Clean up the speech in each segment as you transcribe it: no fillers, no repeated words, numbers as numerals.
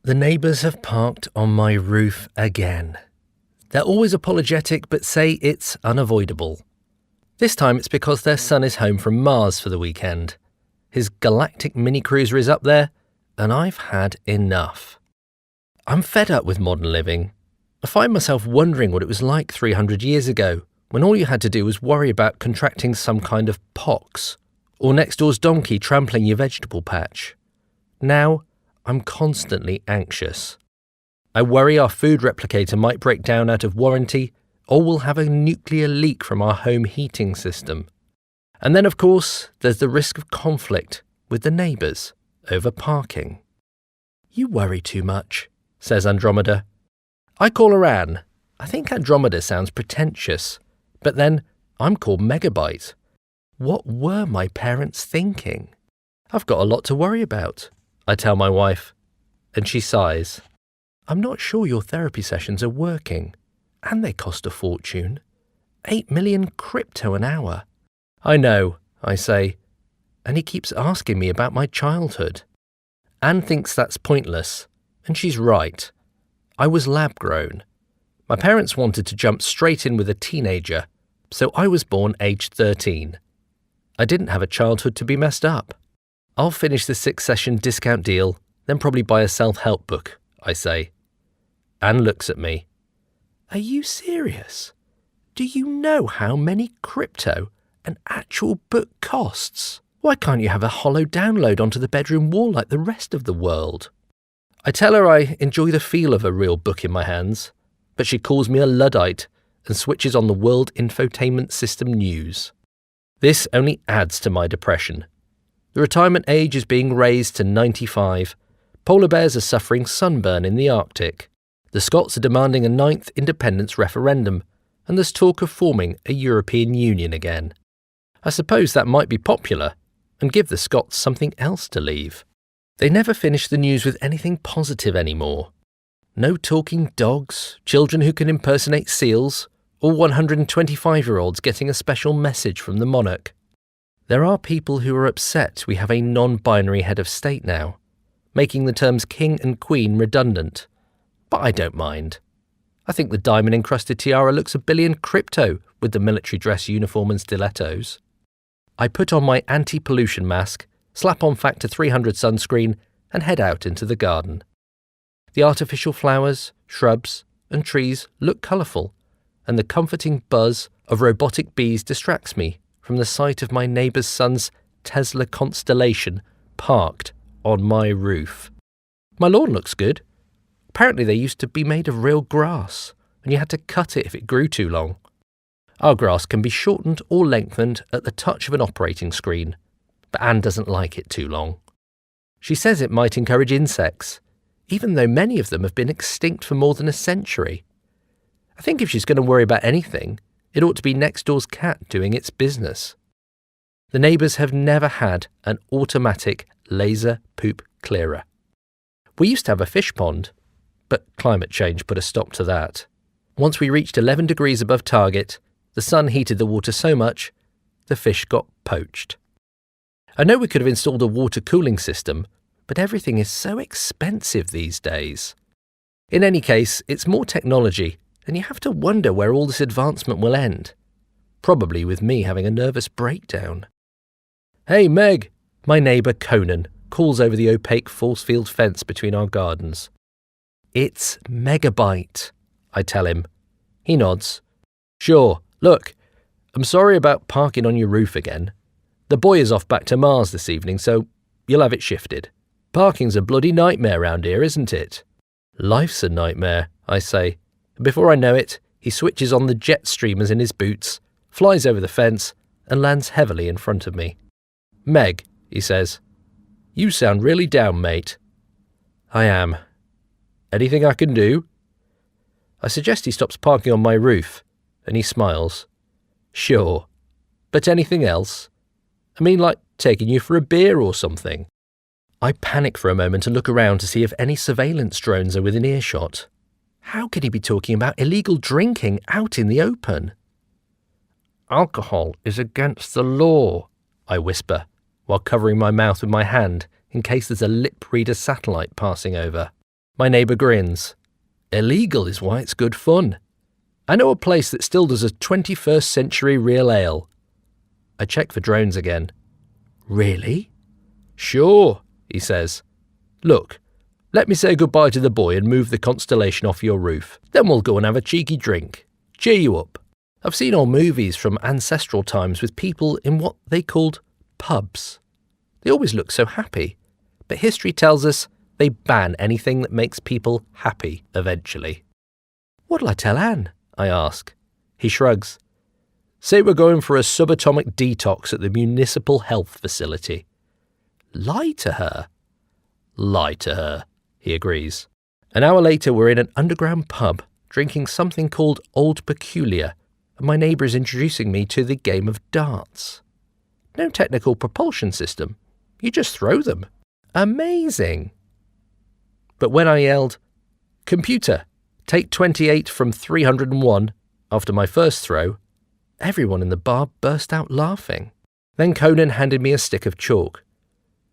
The neighbours have parked on my roof again. They're always apologetic but say it's unavoidable. This time it's because their son is home from Mars for the weekend. His galactic mini-cruiser is up there, and I've had enough. I'm fed up with modern living. I find myself wondering what it was like 300 years ago, when all you had to do was worry about contracting some kind of pox, or next door's donkey trampling your vegetable patch. Now, I'm constantly anxious. I worry our food replicator might break down out of warranty, or we'll have a nuclear leak from our home heating system. And then, of course, there's the risk of conflict with the neighbours over parking. You worry too much, says Andromeda. I call her Anne. I think Andromeda sounds pretentious, but then I'm called Megabyte. What were my parents thinking? I've got a lot to worry about, I tell my wife, and she sighs. I'm not sure your therapy sessions are working, and they cost a fortune. 8 million crypto an hour. I know, I say, and he keeps asking me about my childhood. Anne thinks that's pointless, and she's right. I was lab-grown. My parents wanted to jump straight in with a teenager, so I was born aged 13. I didn't have a childhood to be messed up. I'll finish the 6-session discount deal, then probably buy a self-help book, I say. Anne looks at me. Are you serious? Do you know how many crypto an actual book costs? Why can't you have a hollow download onto the bedroom wall like the rest of the world? I tell her I enjoy the feel of a real book in my hands, but she calls me a Luddite and switches on the World Infotainment System news. This only adds to my depression. The retirement age is being raised to 95. Polar bears are suffering sunburn in the Arctic. The Scots are demanding a 9th independence referendum, and there's talk of forming a European Union again. I suppose that might be popular, and give the Scots something else to leave. They never finish the news with anything positive anymore. No talking dogs, children who can impersonate seals, or 125-year-olds getting a special message from the monarch. There are people who are upset we have a non-binary head of state now, making the terms king and queen redundant. But I don't mind. I think the diamond-encrusted tiara looks $1 billion crypto with the military dress uniform and stilettos. I put on my anti-pollution mask, slap on Factor 300 sunscreen, and head out into the garden. The artificial flowers, shrubs, and trees look colourful, and the comforting buzz of robotic bees distracts me from the sight of my neighbour's son's Tesla Constellation parked on my roof. My lawn looks good. Apparently they used to be made of real grass, and you had to cut it if it grew too long. Our grass can be shortened or lengthened at the touch of an operating screen, but Anne doesn't like it too long. She says it might encourage insects, even though many of them have been extinct for more than a century. I think if she's going to worry about anything, it ought to be next door's cat doing its business. The neighbours have never had an automatic laser poop clearer. We used to have a fish pond, but climate change put a stop to that. Once we reached 11 degrees above target, the sun heated the water so much, the fish got poached. I know we could have installed a water cooling system, but everything is so expensive these days. In any case, it's more technology, and you have to wonder where all this advancement will end. Probably with me having a nervous breakdown. Hey Meg, my neighbour Conan calls over the opaque force-field fence between our gardens. It's Megabyte, I tell him. He nods. Sure, look, I'm sorry about parking on your roof again. The boy is off back to Mars this evening, so you'll have it shifted. Parking's a bloody nightmare round here, isn't it? Life's a nightmare, I say. Before I know it, he switches on the jet streamers in his boots, flies over the fence, and lands heavily in front of me. Meg, he says, you sound really down, mate. I am. Anything I can do? I suggest he stops parking on my roof, and he smiles. Sure. But anything else? I mean, like taking you for a beer or something. I panic for a moment and look around to see if any surveillance drones are within earshot. How could he be talking about illegal drinking out in the open? Alcohol is against the law, I whisper, while covering my mouth with my hand in case there's a lip reader satellite passing over. My neighbour grins. Illegal is why it's good fun. I know a place that still does a 21st century real ale. I check for drones again. Really? Sure, he says. Look, let me say goodbye to the boy and move the constellation off your roof. Then we'll go and have a cheeky drink. Cheer you up. I've seen old movies from ancestral times with people in what they called pubs. They always look so happy. But history tells us they ban anything that makes people happy eventually. What'll I tell Anne? I ask. He shrugs. Say we're going for a subatomic detox at the municipal health facility. Lie to her. Lie to her, he agrees. An hour later we're in an underground pub drinking something called Old Peculiar, and my neighbour is introducing me to the game of darts. No technical propulsion system. You just throw them. Amazing. But when I yelled, "Computer, take 28 from 301," after my first throw, everyone in the bar burst out laughing. Then Conan handed me a stick of chalk.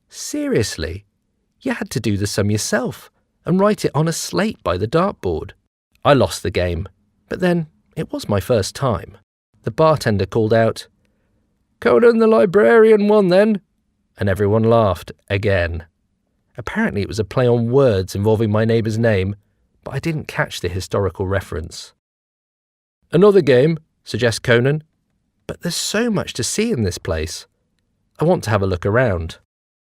Seriously, you had to do the sum yourself and write it on a slate by the dartboard. I lost the game, but then it was my first time. The bartender called out, "Conan the librarian won then," and everyone laughed again. Apparently it was a play on words involving my neighbour's name, but I didn't catch the historical reference. "Another game," suggests Conan, but there's so much to see in this place. I want to have a look around.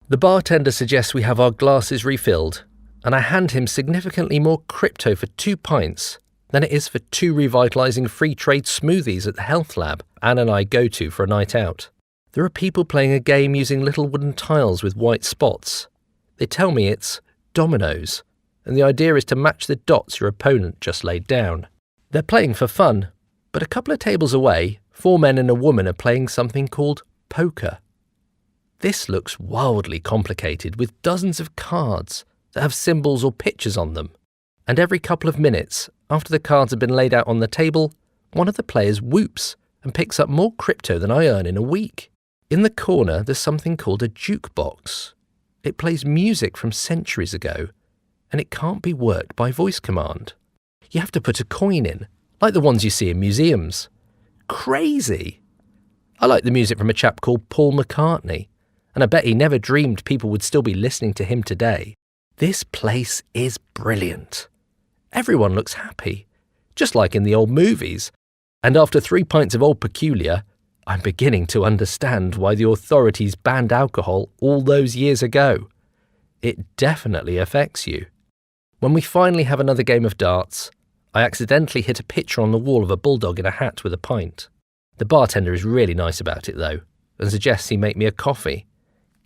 The bartender suggests we have our glasses refilled, and I hand him significantly more crypto for 2 pints than it is for 2 revitalising free trade smoothies at the health lab Anne and I go to for a night out. There are people playing a game using little wooden tiles with white spots. They tell me it's dominoes, and the idea is to match the dots your opponent just laid down. They're playing for fun, but a couple of tables away, 4 men and a woman are playing something called poker. This looks wildly complicated with dozens of cards that have symbols or pictures on them. And every couple of minutes, after the cards have been laid out on the table, one of the players whoops and picks up more crypto than I earn in a week. In the corner, there's something called a jukebox. It plays music from centuries ago, and it can't be worked by voice command. You have to put a coin in, like the ones you see in museums. Crazy! I like the music from a chap called Paul McCartney, and I bet he never dreamed people would still be listening to him today. This place is brilliant. Everyone looks happy, just like in the old movies. And after 3 pints of Old Peculiar, I'm beginning to understand why the authorities banned alcohol all those years ago. It definitely affects you. When we finally have another game of darts, I accidentally hit a picture on the wall of a bulldog in a hat with a pint. The bartender is really nice about it though, and suggests he make me a coffee.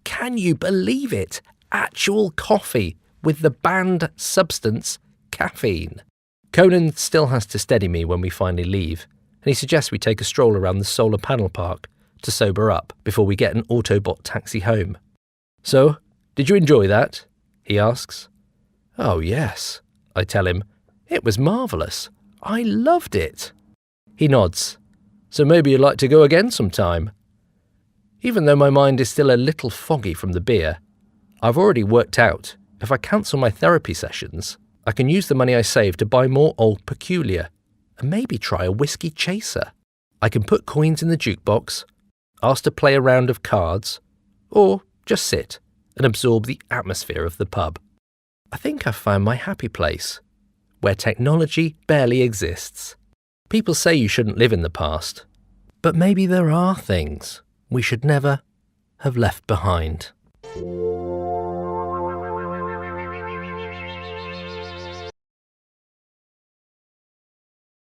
Can you believe it? Actual coffee with the banned substance, caffeine. Conan still has to steady me when we finally leave, and he suggests we take a stroll around the solar panel park to sober up before we get an Autobot taxi home. "So, did you enjoy that?" he asks. "Oh yes," I tell him. "It was marvellous. I loved it." He nods. "So maybe you'd like to go again sometime?" Even though my mind is still a little foggy from the beer, I've already worked out if I cancel my therapy sessions, I can use the money I save to buy more Old Peculiar and maybe try a whiskey chaser. I can put coins in the jukebox, ask to play a round of cards, or just sit and absorb the atmosphere of the pub. I think I've found my happy place, where technology barely exists. People say you shouldn't live in the past, but maybe there are things we should never have left behind.